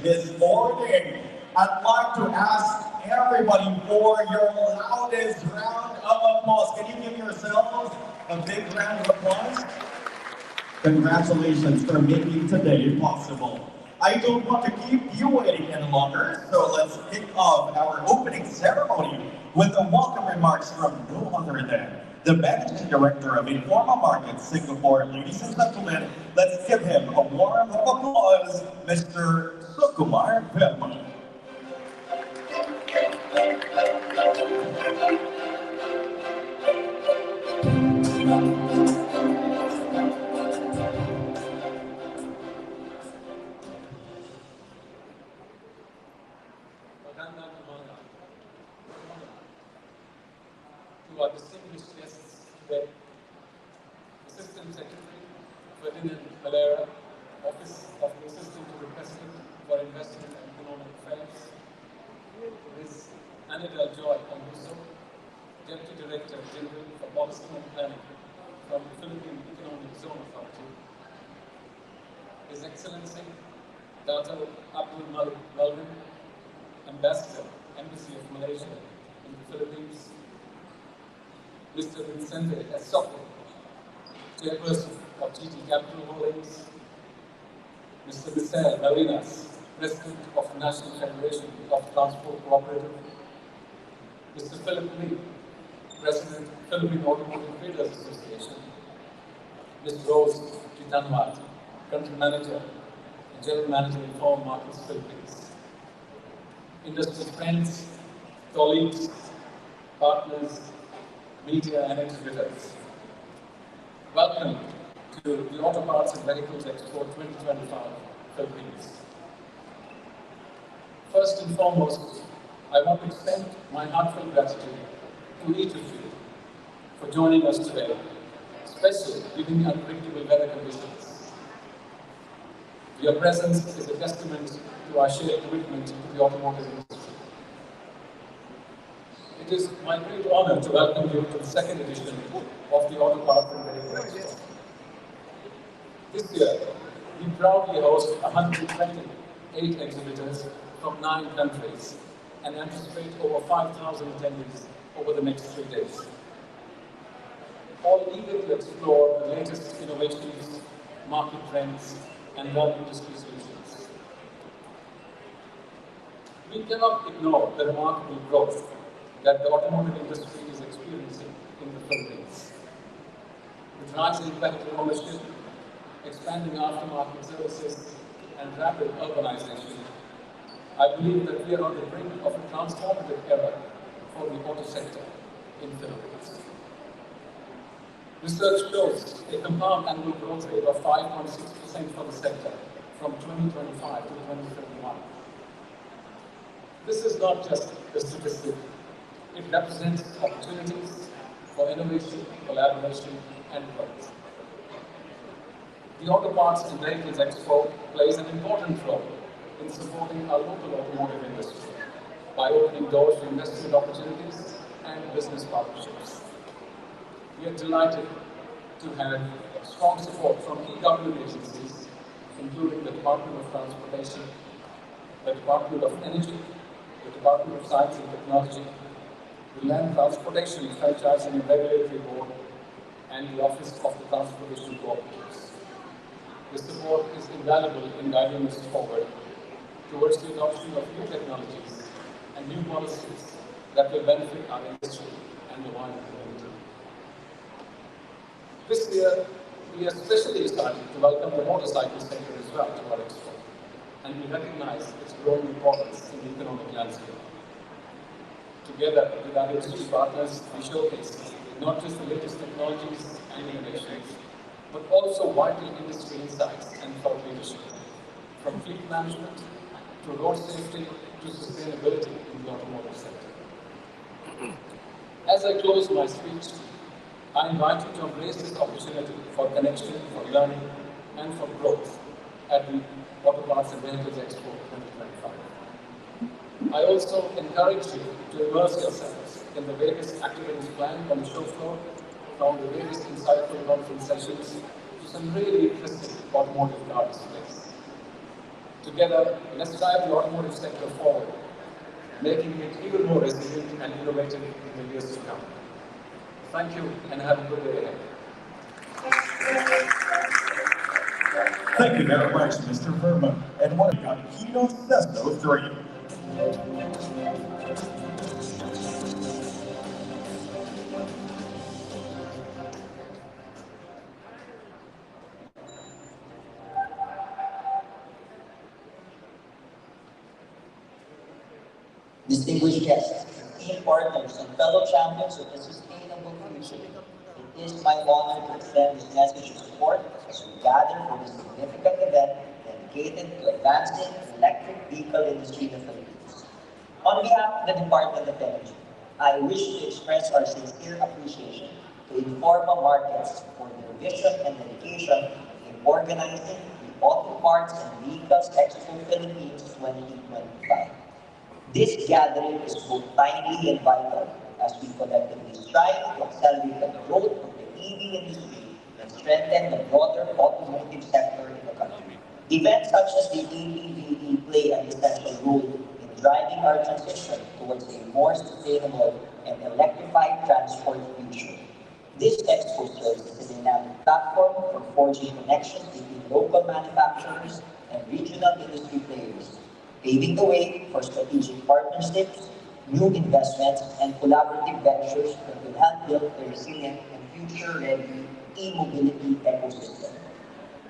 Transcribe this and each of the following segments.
This morning, I'd like to ask everybody for your loudest round of applause. Can you give yourselves a big round of applause? Congratulations for making today possible. I don't want to keep you waiting any longer, so let's kick off our opening ceremony with the welcome remarks from no other than the Managing Director of Informal Markets Singapore. Ladies and gentlemen, let's give him a warm applause, Mr. Sukumar Pema. To our distinguished guests today, Assistant Secretary Ferdinand Valera, Office of the Assistant to the President for Investment and Economic Affairs, Ms. Anita Joy Cambuso, Deputy Director General for Policy and Planning from the Philippine Economic Zone Authority, His Excellency Dr. Abdul Malik Melvin, Ambassador, Embassy of Malaysia in the Philippines, Mr. Vincente Essopo, Chairperson of GT Capital Holdings, Mr. Michel Malinas, President of the National Federation of Transport Cooperative, Mr. Philip Lee, President, Philippine Automotive Traders Association, Ms. Rose Chitanwat, Country Manager and General Manager in Foreign Markets Philippines, industry friends, colleagues, partners, media and exhibitors. Welcome to the Auto Parts and Vehicles Expo 2025 Philippines. First and foremost, I want to extend my heartfelt gratitude to each of you for joining us today, especially given the unpredictable weather conditions. Your presence is a testament to our shared commitment to the automotive industry. It is my great honor to welcome you to the second edition of the Auto Parts and Vehicles Expo. This year, we proudly host 128 exhibitors from 9 countries and anticipate over 5,000 attendees over the next 3 days, all eager to explore the latest innovations, market trends, and modern industry solutions. We cannot ignore the remarkable growth that the automotive industry is experiencing in the Philippines. With rising vehicle ownership, expanding aftermarket services, and rapid urbanization, I believe that we are on the brink of a transformative era for the auto sector in the Philippines. Research shows a compound annual growth rate of 5.6% for the sector from 2025 to 2031. This is not just a statistic, it represents opportunities for innovation, collaboration, and growth. The Auto Parts and Vehicles Expo plays an important role in supporting our local automotive industry by opening doors to investment opportunities and business partnerships. We are delighted to have strong support from key government agencies, including the Department of Transportation, the Department of Energy, the Department of Science and Technology, the Land Transportation Franchising and Regulatory Board, and the Office of the Transportation Cooperatives. This support is invaluable in guiding us forward towards the adoption of new technologies and new policies that will benefit our industry and the wider community. This year, we are especially excited to welcome the motorcycle sector as well to our expo, and we recognize its growing importance in the economic landscape. Together with our industry partners, we showcase not just the latest technologies and innovations, but also vital industry insights and thought leadership, from fleet management to road safety to sustainability in the automotive sector. As I close my speech, I invite you to embrace this opportunity for connection, for learning, and for growth at the Auto Parts and Vehicles Expo 2025. I also encourage you to immerse yourselves in the various activities planned on the show floor, from the various insightful conference sessions to some really interesting automotive car displays. Together, let's drive the automotive sector forward, making it even more resilient and innovative in the years to come. Thank you, and have a good day ahead. Thank you very much, Mr. Verma. And what about Keynote Sesto 3? Distinguished guests, team partners, and fellow champions of the sustainable future, it is my honor to extend this message of support as we gather for this significant event dedicated to advancing the electric vehicle industry in the Philippines. On behalf of the Department of Energy, I wish to express our sincere appreciation to Informa Markets for their vision and dedication in organizing the Auto Parts and Vehicles Expo Philippines 2025. This gathering is both timely and vital as we collectively strive to accelerate the growth of the EV industry and strengthen the broader automotive sector in the country. Events such as the Apv play an essential role in driving our transition towards a more sustainable and electrified transport future. This expo serves as a dynamic platform for forging connections between local manufacturers and regional industry players, paving the way for strategic partnerships, new investments, and collaborative ventures that will help build a resilient and future-ready e-mobility ecosystem.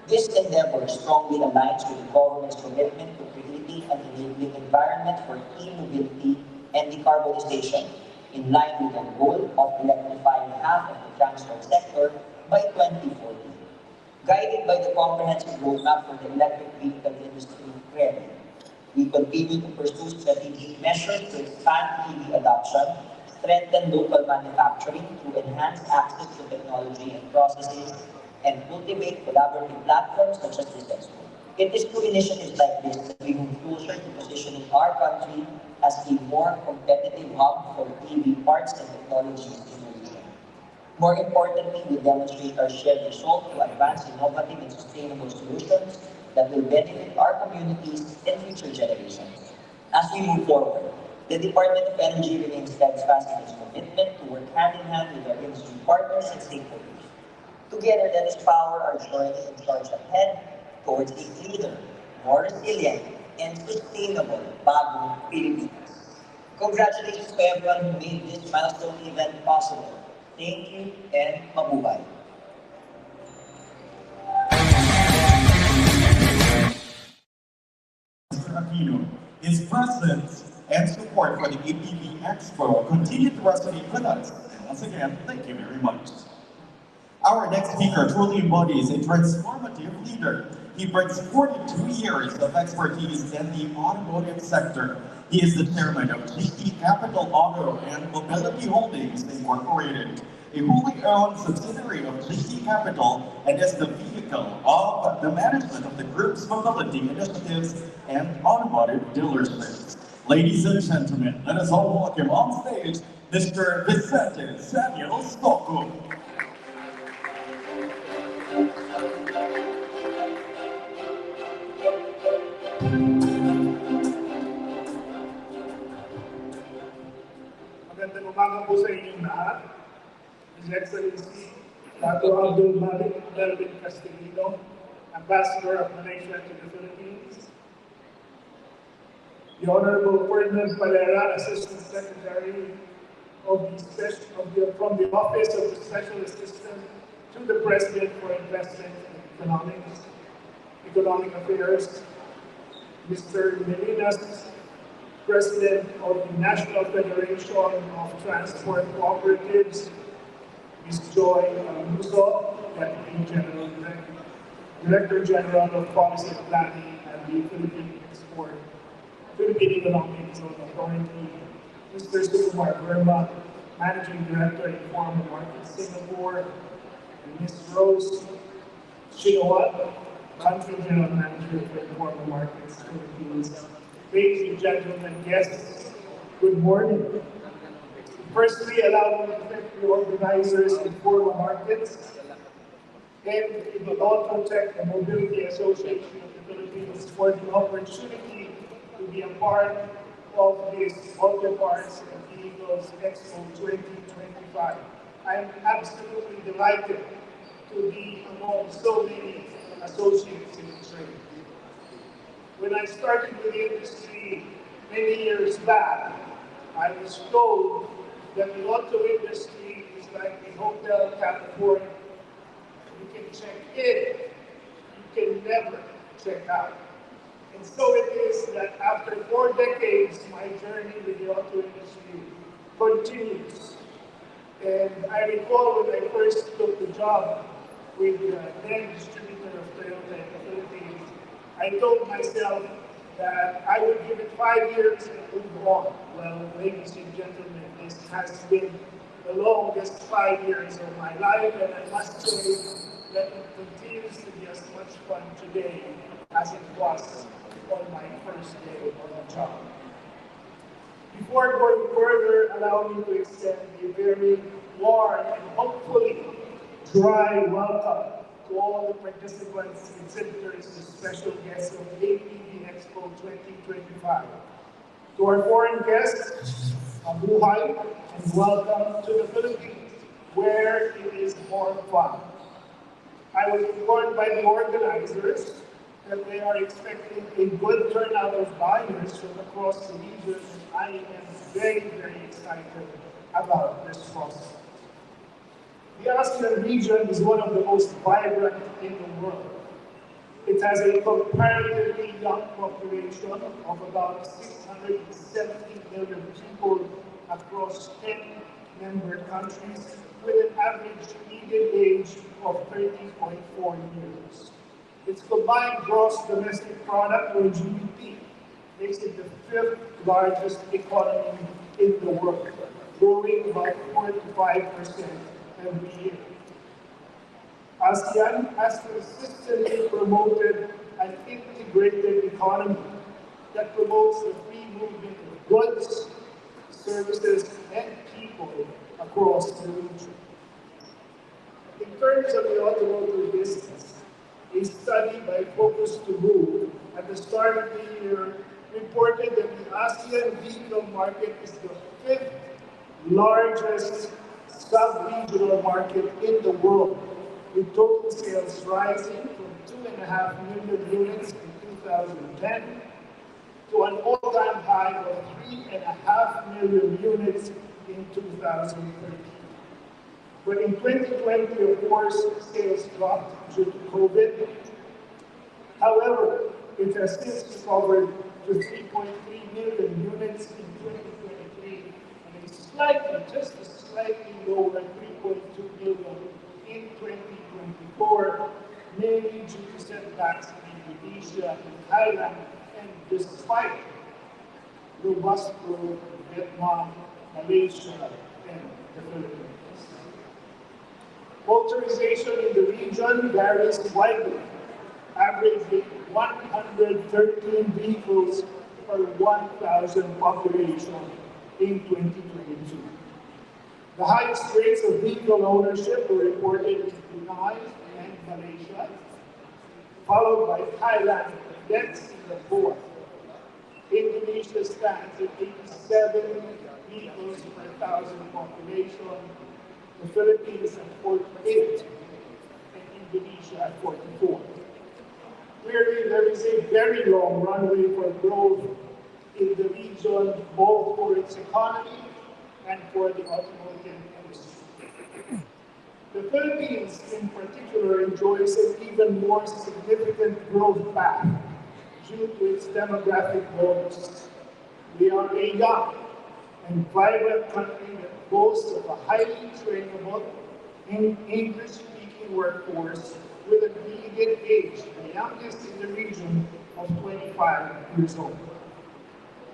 This endeavor strongly aligns with the government's commitment to creating an enabling environment for e-mobility and decarbonization, in line with our goal of electrifying half of the transport sector by 2040. Guided by the comprehensive roadmap for the electric vehicle industry, RED, we continue to pursue strategic measures to expand EV adoption, strengthen local manufacturing through enhanced access to technology and processes, and cultivate collaborative platforms such as this Expo. It is through initiatives like this that we move closer to positioning our country as a more competitive hub for EV parts and technology innovation. More importantly, we demonstrate our shared resolve to advance innovative and sustainable solutions that will benefit our communities and future generations. As we move forward, the Department of Energy remains steadfast in its commitment to work hand in hand with our industry partners and stakeholders. Together, let us power our journey and charge ahead towards a cleaner, more resilient, and sustainable bagong Pilipinas. Congratulations to everyone who made this milestone event possible. Thank you and mabuhay. Mr. Aquino, his presence and support for the Apv Expo continue to resonate with us. And once again, thank you very much. Our next speaker truly embodies a transformative leader. He brings 42 years of expertise in the automotive sector. He is the chairman of GT Capital Auto and Mobility Holdings Incorporated, a wholly owned subsidiary of GT Capital, and is the vehicle of the management of the group's mobility initiatives and automotive dealerships. Ladies and gentlemen, let us all welcome on stage Mr. Vicente Samuel Stocco. Magandang umaga po sa inyong lahat. His Excellency, Dr. Abdul Malik Melvin Castellino, Ambassador of Malaysia to the Philippines. The Honorable Ferdinand Valera, Assistant Secretary from the Office of the Special Assistant to the President for Investment and Economic Affairs. Mr. Melinas, President of the National Federation of Transport Cooperatives, Ms. Joy Aluso, Deputy General Director General of Policy and Planning at the Philippine Economic Zone Authority, Mr. Sukumar Verma, Managing Director in Informal Markets Singapore, and Ms. Rose Chinoa, Country General Manager for Informal Markets Philippines. Ladies and gentlemen, guests, good morning. Firstly, allow me to thank the organizers of Informal Markets and the Autotech and Mobility Association of the Philippines for the opportunity to be a part of this Auto Parts and Vehicles Expo 2025. I'm absolutely delighted to be among so many associates in the trade. When I started with the industry many years back, I was told that the auto industry is like a hotel California. You can check in, you can never check out. And so it is that after 4 decades, my journey with the auto industry continues. And I recall when I first took the job with the then distributor of Toyota in the Philippines, I told myself that I would give it 5 years and move on. Well, ladies and gentlemen, this has been the longest 5 years of my life, and I must say that it continues to be as much fun today as it was on my first day on the job. Before going further, allow me to extend a very warm and hopefully dry welcome to all the participants, exhibitors, and special guests of Apv Expo 2025. To our foreign guests, mabuhay and welcome to the Philippines, where it is more fun. I was informed by the organizers that they are expecting a good turnout of buyers from across the region, and I am very, very excited about this process. The ASEAN region is one of the most vibrant in the world. It has a comparatively young population of about 670 million people across 10 member countries, with an average median age of 30.4 years. Its combined gross domestic product, or GDP, makes it the fifth largest economy in the world, growing about 4 to 5% every year. ASEAN has consistently promoted an integrated economy that promotes the free movement of goods, services, and people across the region. In terms of the automotive business, a study by Focus to Move at the start of the year reported that the ASEAN vehicle market is the fifth largest sub-regional market in the world, with total sales rising from 2.5 million units in 2010 to an all-time high of 3.5 million units in 2013. But in 2020, of course, sales dropped due to COVID. However, it has since recovered to 3.3 million units in 2023 and a slightly lower 3.2 million in 2024, mainly due to setbacks in Indonesia and Thailand, and despite robust growth in Vietnam, Malaysia, and the Philippines. Motorization in the region varies widely, averaging 113 vehicles per 1,000 population in 2022. The highest rates of vehicle ownership were reported in Brunei and Malaysia, followed by Thailand, then Singapore. Indonesia stands at 87 vehicles per 1,000 population, the Philippines at 48, and Indonesia at 44. Clearly, there is a very long runway for growth in the region, both for its economy and for the automotive industry. The Philippines, in particular, enjoys an even more significant growth path due to its demographic bonus. We are a young and vibrant country that boasts of a highly trainable and English-speaking workforce with a median age, the youngest in the region, of 25 years old.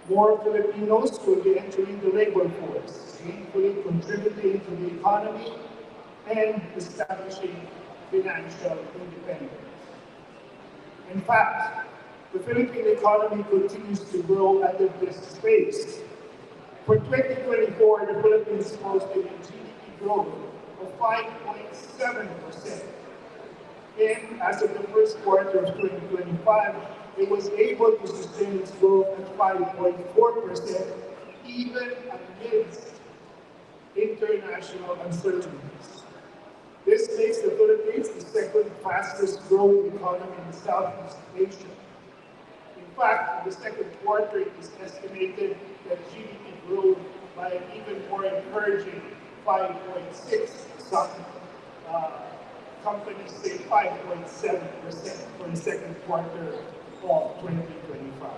More Filipinos will be entering the labor force, gainfully contributing to the economy and establishing financial independence. In fact, the Philippine economy continues to grow at a brisk pace. For 2024, the Philippines posted a GDP growth of 5.7%. And as of the first quarter of 2025, it was able to sustain its growth at 5.4%, even amidst international uncertainties. This makes the Philippines the second fastest growing economy in Southeast Asia. In fact, in the second quarter, it is estimated that GDP grew by an even more encouraging 5.6%. Some companies say 5.7% for the second quarter of 2025.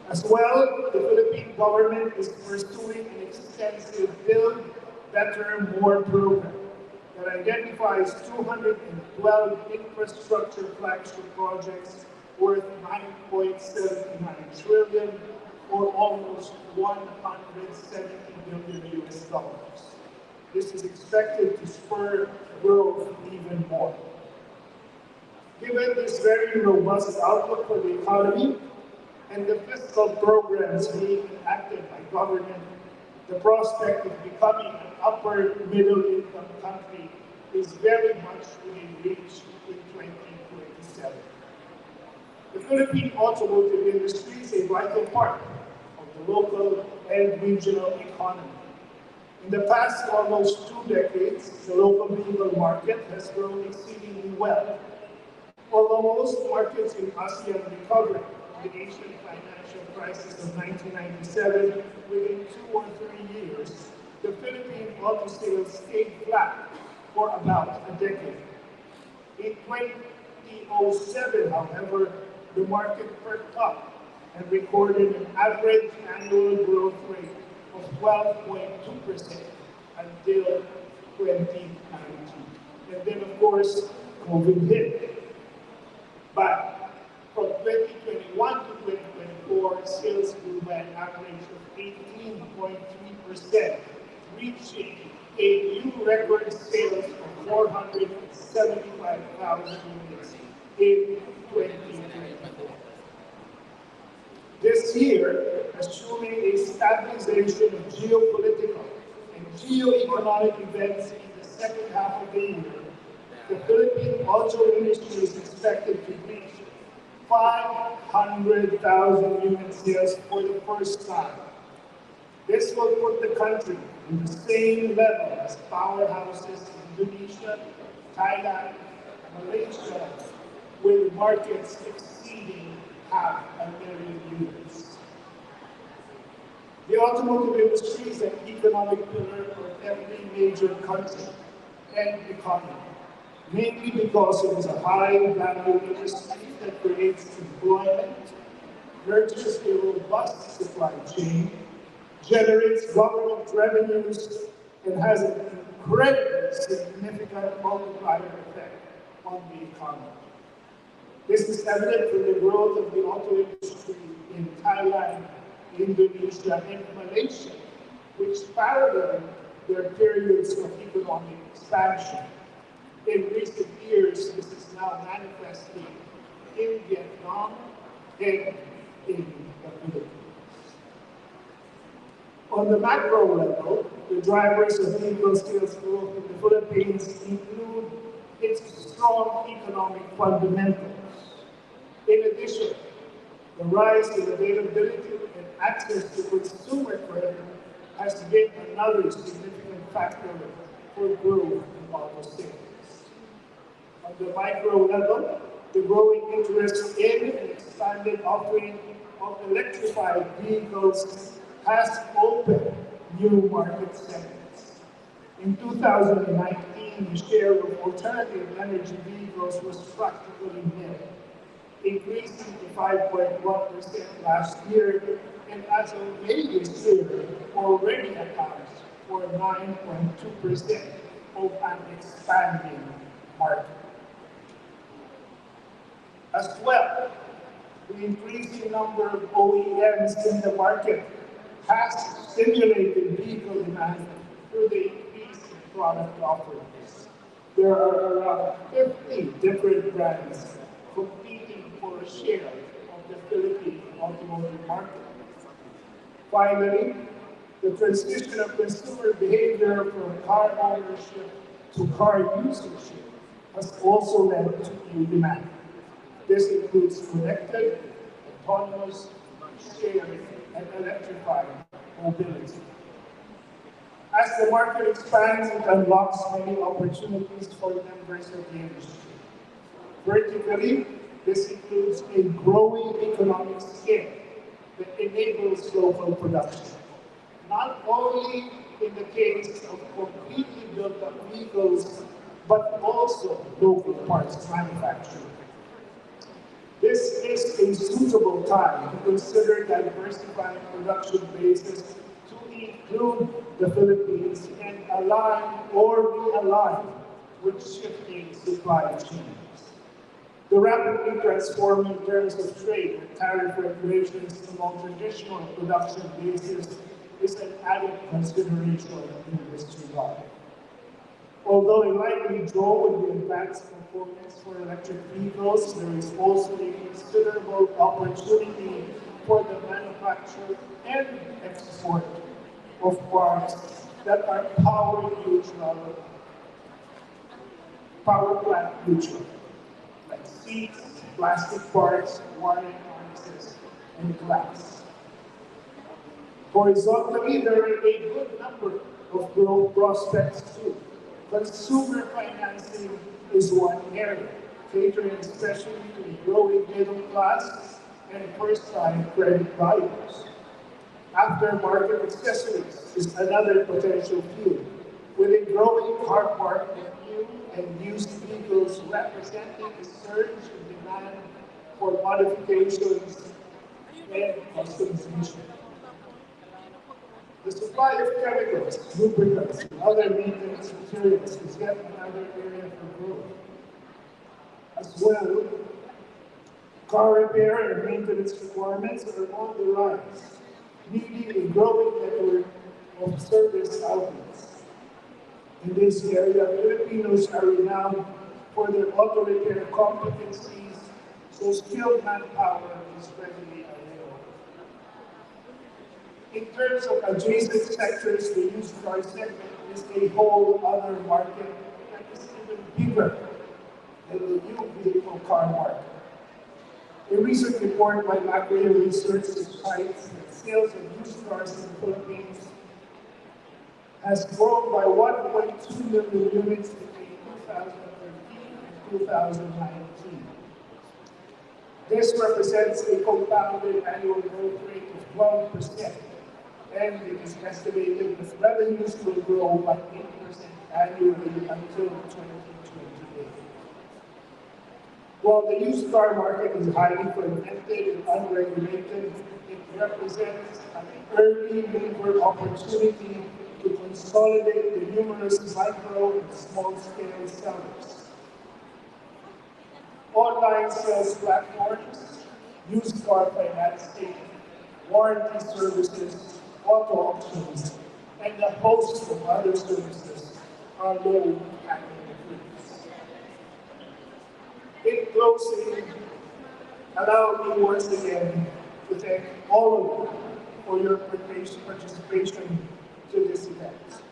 As well, the Philippine government is pursuing an extensive Build Better More program that identifies 212 infrastructure flagship projects worth 9.79 trillion, or almost 170 billion US dollars. This is expected to spur growth even more. Given this very robust outlook for the economy and the fiscal programs being enacted by government, the prospect of becoming an upper middle income country is very much within reach in 2027. The Philippine automotive industry is a vital part of the local and regional economy. In the past almost 2 decades, the local vehicle market has grown exceedingly well. Although most markets in ASEAN recovered from the Asian financial crisis of 1997 within 2 or 3 years, the Philippine auto sales stayed flat for about a decade. In 2007, however, the market perked up and recorded an average annual growth rate of 12.2% until 2019. And then, of course, COVID hit. But from 2021 to 2024, sales grew by an average of 18.3%, reaching a new record sales of 475,000 units in 2024. This year, assuming a stabilization of geopolitical and geo-economic events in the second half of the year, the Philippine auto industry is expected to reach 500,000 unit sales for the first time. This will put the country in the same level as powerhouses in Indonesia, Thailand, Malaysia, with markets exceeding 500,000 units. The automotive industry is an economic pillar for every major country and economy, mainly because it is a high-value industry that creates employment, nurtures a robust supply chain, generates government revenues, and has an incredibly significant multiplier effect on the economy. This is evident from the growth of the auto industry in Thailand, Indonesia, and Malaysia, which parallel their periods of economic expansion. In recent years, this is now manifesting in Vietnam and in the Philippines. On the macro level, the drivers of vehicle sales growth in the Philippines include its strong economic fundamentals. In addition, the rise in availability and access to consumer credit has been another significant factor for growth in auto sales. On the micro level, the growing interest in and expanded offering of electrified vehicles has opened new market segments. In 2019, the share of alternative energy vehicles was practically nil, increasing to 5.1% last year, and as of May this year, already accounts for 9.2% of an expanding market. As well, the increasing number of OEMs in the market has stimulated vehicle demand through the increase in product offerings. There are around 50 different brands competing for a share of the Philippine automotive market. Finally, the transition of consumer behavior from car ownership to car usership has also led to new demand. This includes connected, autonomous, shared, and electrified mobility. As the market expands, it unlocks many opportunities for members of the industry. Vertically, this includes a growing economic scale that enables local production, not only in the case of completely built-up vehicles, but also local parts manufacturing. This is a suitable time to consider diversifying production bases to include the Philippines and align or realign with shifting supply chains. The rapidly transforming terms of trade and tariff regulations among traditional production bases is an added consideration in this regard. Although a likely draw would be advanced components for electric vehicles, there is also a considerable opportunity for the manufacture and export of parts that are power plant neutral, like seats, plastic parts, wiring harnesses, and glass. Horizontally, there are a good number of growth prospects too. Consumer financing is one area, catering especially to the growing middle class and first-time credit buyers. Aftermarket accessories is another potential field, with a growing car park of new and used vehicles representing a surge in demand for modifications and customization. The supply of chemicals, lubricants, and other maintenance materials is yet another area for growth. As well, car repair and maintenance requirements are on the rise, needing a growing network of service outlets. In this area, Filipinos are renowned for their auto repair competencies, so skilled manpower is readily available. In terms of adjacent sectors, the used car segment is a whole other market that is even bigger than the new vehicle car market. A recent report by Macro Research cites that sales of used cars in the Philippines has grown by 1.2 million units between 2013 and 2019. This represents a compounded annual growth rate of 12%, and it is estimated that revenues will grow by 8% annually until 2028. While the used car market is highly fragmented and unregulated, it represents an early mover opportunity to consolidate the numerous micro and small-scale sellers. Online sales platforms, used car financing, warranty services, auto auctions, and a host of other services are low hanging fruits. In closing, allow me once again to thank all of you for your participation to this event.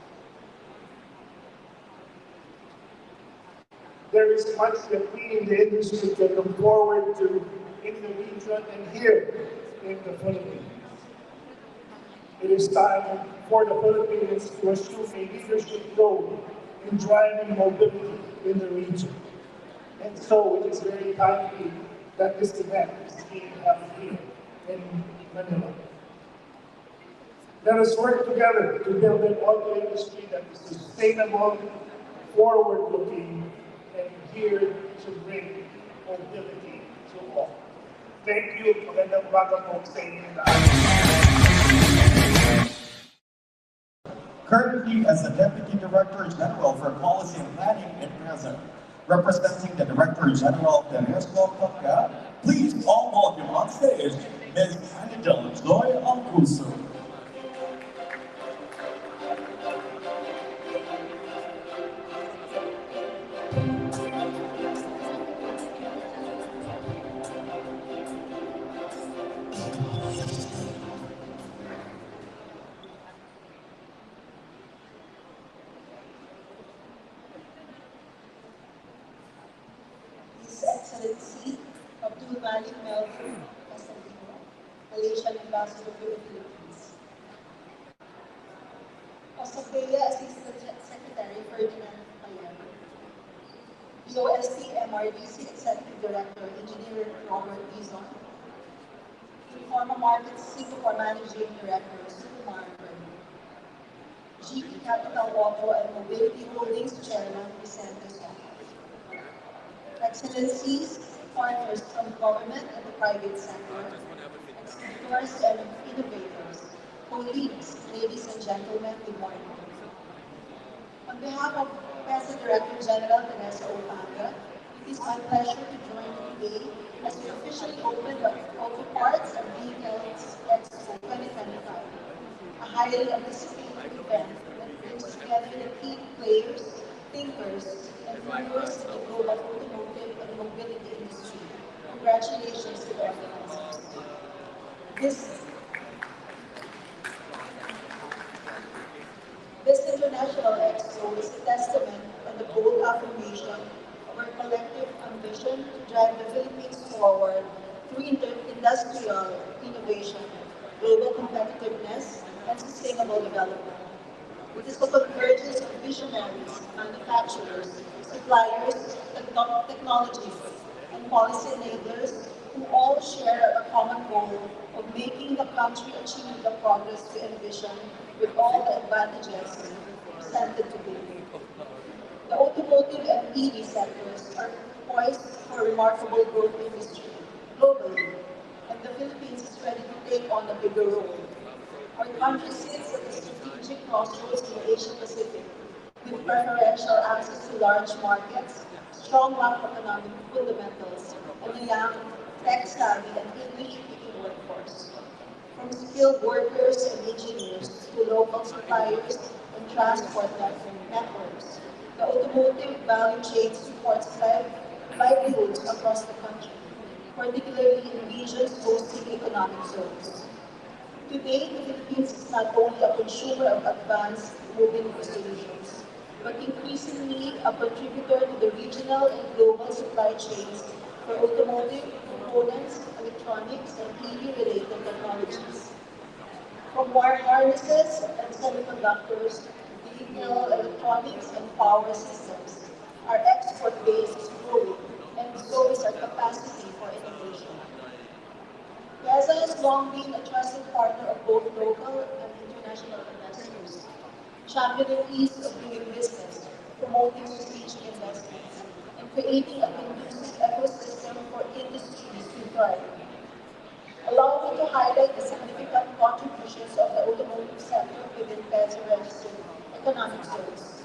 There is much that we in the industry can look forward to in the region and here in the Philippines. It is time for the Philippines to assume a leadership role in driving mobility in the region. And so it is very timely that this event is being held here in Manila. Let us work together to build an auto industry that is sustainable, forward-looking, and here to bring mobility to all. Thank you. Magandang umaga po sa inyo lahat. Currently as the Deputy Director General for Policy and Planning in present, representing the Director General of the Pagka, please all welcome on stage Ms. Angel Joy Alcuso. His Excellency Abdul Malik Melvin Casalino, Malaysian Ambassador to the Philippines. Osapea Assistant Secretary Ferdinand Palermo. BOSC MRDC Executive Director Engineer Robert Dizon. Informa Markets Singapore Managing Director Sukumar Verma. GE Capital Auto and Mobility Holdings Chairman Vicente Soto. Excellencies, partners from government and the private sector, exhibitors and innovators, colleagues, ladies and gentlemen, good morning. On behalf of Present Director General Vanessa Opanga, it is my pleasure to join you today as we officially open the Auto Parts and Vehicles Expo 2025, a highly anticipated event that brings together the key players, thinkers, and viewers in the global automotive and mobility industry. Congratulations to the organizers. This International Expo is a testament and a bold affirmation of our collective ambition to drive the Philippines forward through industrial innovation, global competitiveness, and sustainable development. It is the convergence of visionaries, manufacturers, suppliers, technologies, and policy enablers who all share a common goal of making the country achieve the progress we envision with all the advantages presented today. The automotive and EV sectors are poised for remarkable growth industry globally, and the Philippines is ready to take on a bigger role. Our country sits at the strategic crossroads in the Asia Pacific, with preferential access to large markets, strong macroeconomic fundamentals, and a young, tech-savvy, and English-speaking workforce. From skilled workers and engineers to local suppliers and transport networks, the automotive value chain supports livelihoods across the country, particularly in regions hosting economic zones. Today, the Philippines is not only a consumer of advanced mobility solutions, but increasingly a contributor to the regional and global supply chains for automotive components, electronics, and EV-related technologies. From wire harnesses and semiconductors to vehicle electronics and power systems, our export base is growing, and so is our capacity for innovation. PESA has long been a trusted partner of both local and international investors, championing ease of doing business, promoting strategic investments, and creating a conducive ecosystem for industries to thrive. Allow me to highlight the significant contributions of the automotive sector within PESA registered economic zones.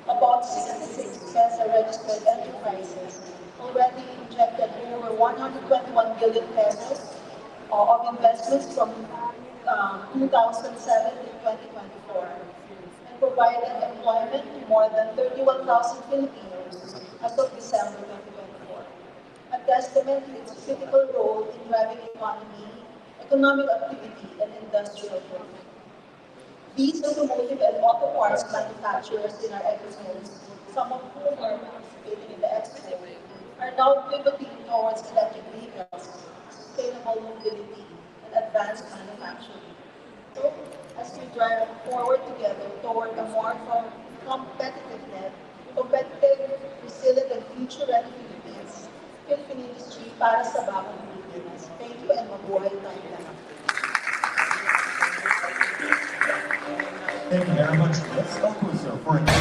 About 66 PESA registered enterprises already injected over 121 billion pesos of investments from 2007 to 2024 and provided employment to more than 31,000 Filipinos as of December 2024, a testament to its critical role in driving economy, economic activity, and industrial growth. These automotive and auto parts manufacturers in our ecozones, some of whom are participating in the expo, are now pivoting towards electric vehicles, sustainable mobility, and advanced manufacturing. So, as we drive forward together toward a more competitive, resilient, and future-ready Philippines, Philippine industry para sa bagong Pilipinas. Thank you and mabuhay tayo lahat. Thank you very much, Ms. Alcuso, for that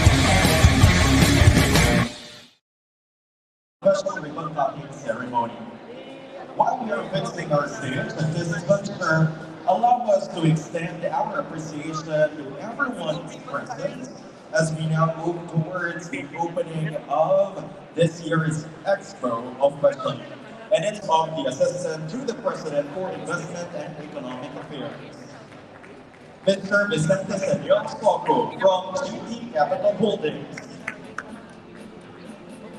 special ribbon cutting ceremony. While we are visiting our stage, this juncture allow us to extend our appreciation to everyone's present as we now move towards the opening of this year's Expo officially. And it's of the Assistant to the President for Investment and Economic Affairs, Mr. Vicente Senor Soco from GT Capital Holdings,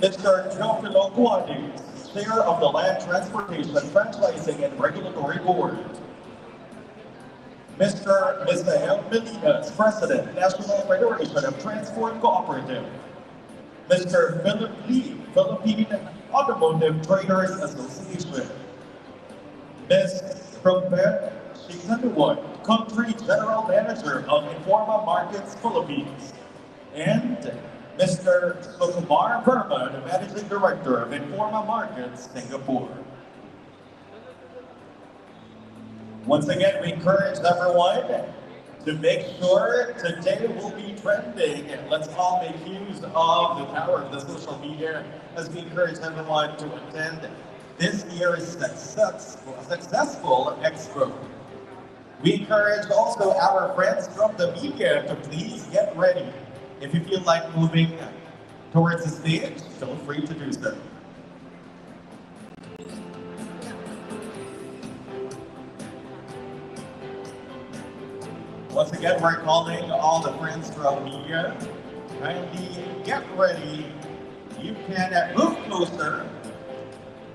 Mr. Teofilo Guadis, Chair of the Land Transportation, Franchising and Regulatory Board, Mr. Misael Melinas, President, National Federation of Transport Cooperative, Mr. Philip Lee, Philippine Automotive Traders Association, Ms. Robert Shikanuwan, Country General Manager of Informa Markets Philippines, and Mr. Sukumar Verma, the Managing Director of Informa Markets Singapore. Once again, we encourage everyone to make sure today will be trending. Let's all make use of the power of the social media as we encourage everyone to attend this year's successful expo. We encourage also our friends from the media to please get ready. If you feel like moving towards the stage, feel free to do so. Once again, we're calling all the friends from media. Kindly get ready. You can move closer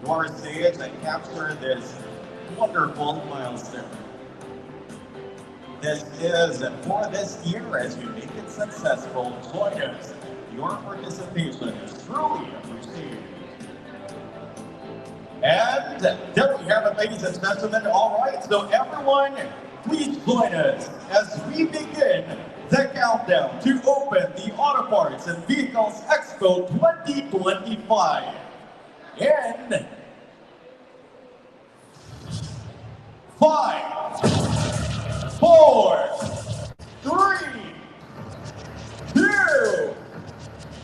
to our stage and capture this wonderful milestone. This is for this year as we make it successful. Join us. Your participation is truly appreciated. And there we have it, ladies and gentlemen. All right, so everyone, please join us as we begin the countdown to open the Auto Parts and Vehicles Expo 2025. In 5, 4, 3, 2,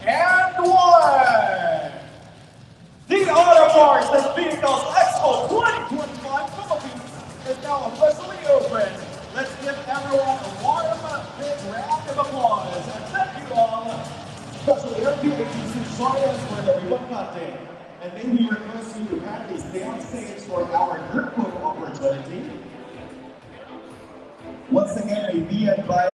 and 1. The Auto Parts and Vehicles Expo 2025 Philippines is now officially open. Let's give everyone a warm, big round of applause. And thank you all, especially RPATC join us for the ribbon cutting. And may we request you to kindly stay on stage for our group photo opportunity. Once again, be advised.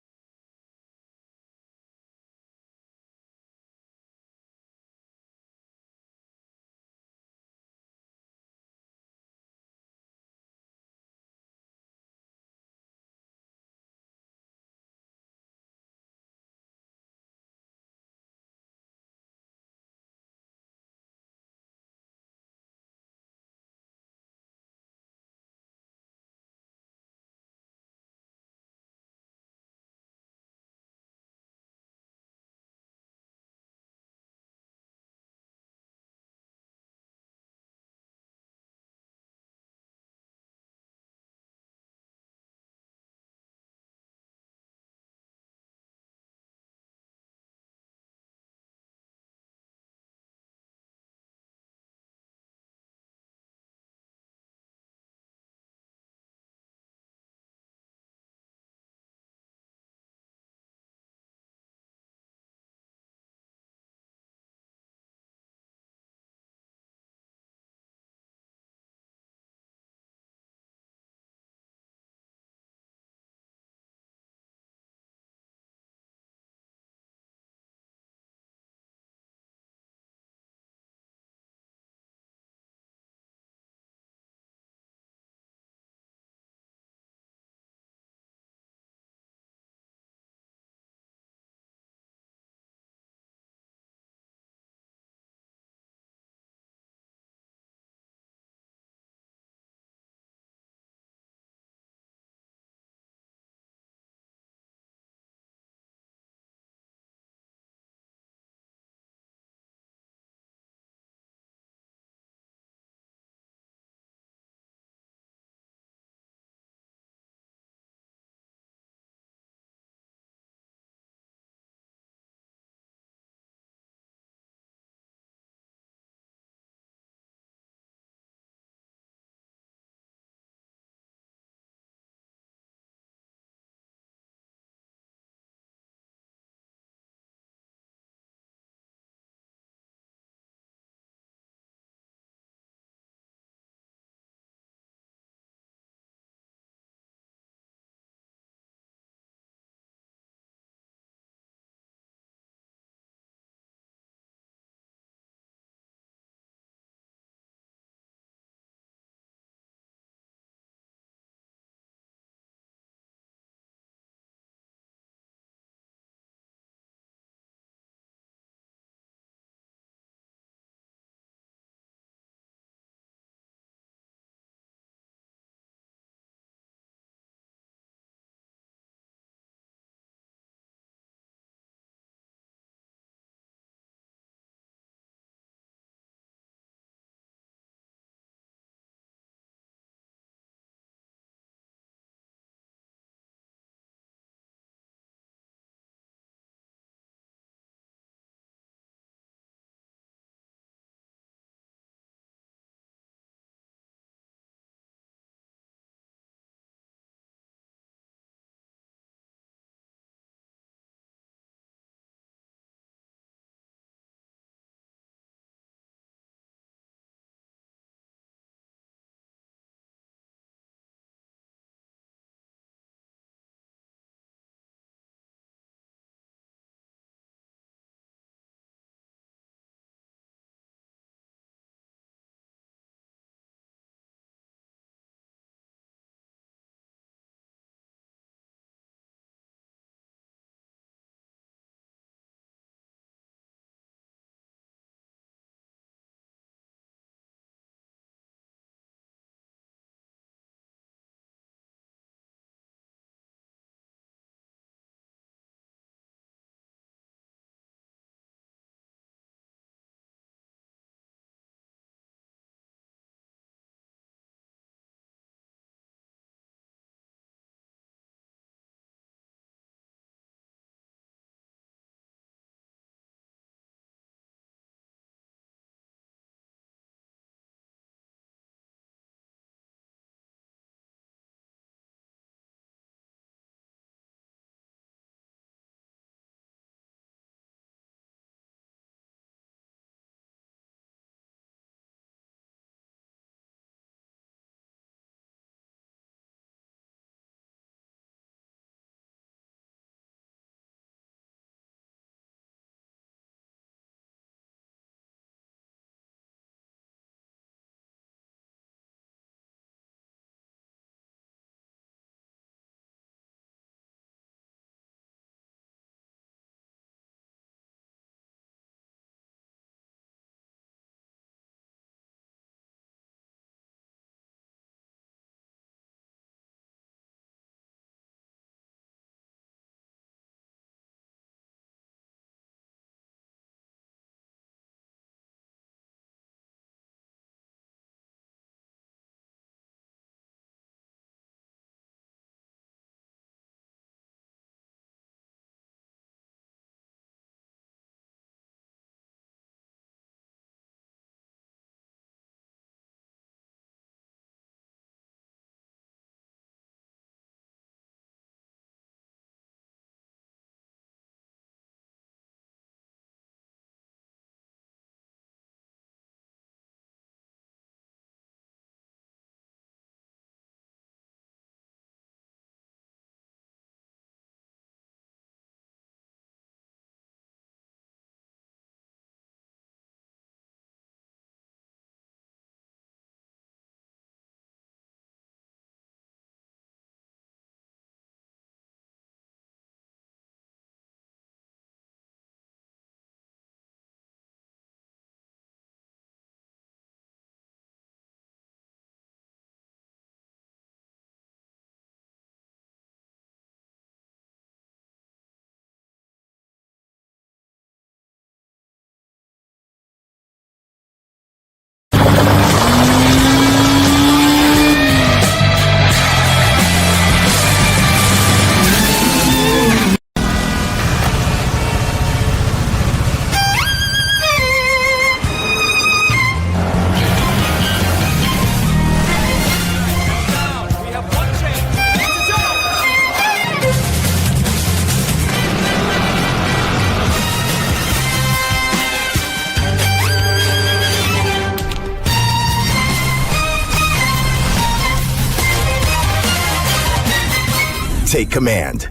take command.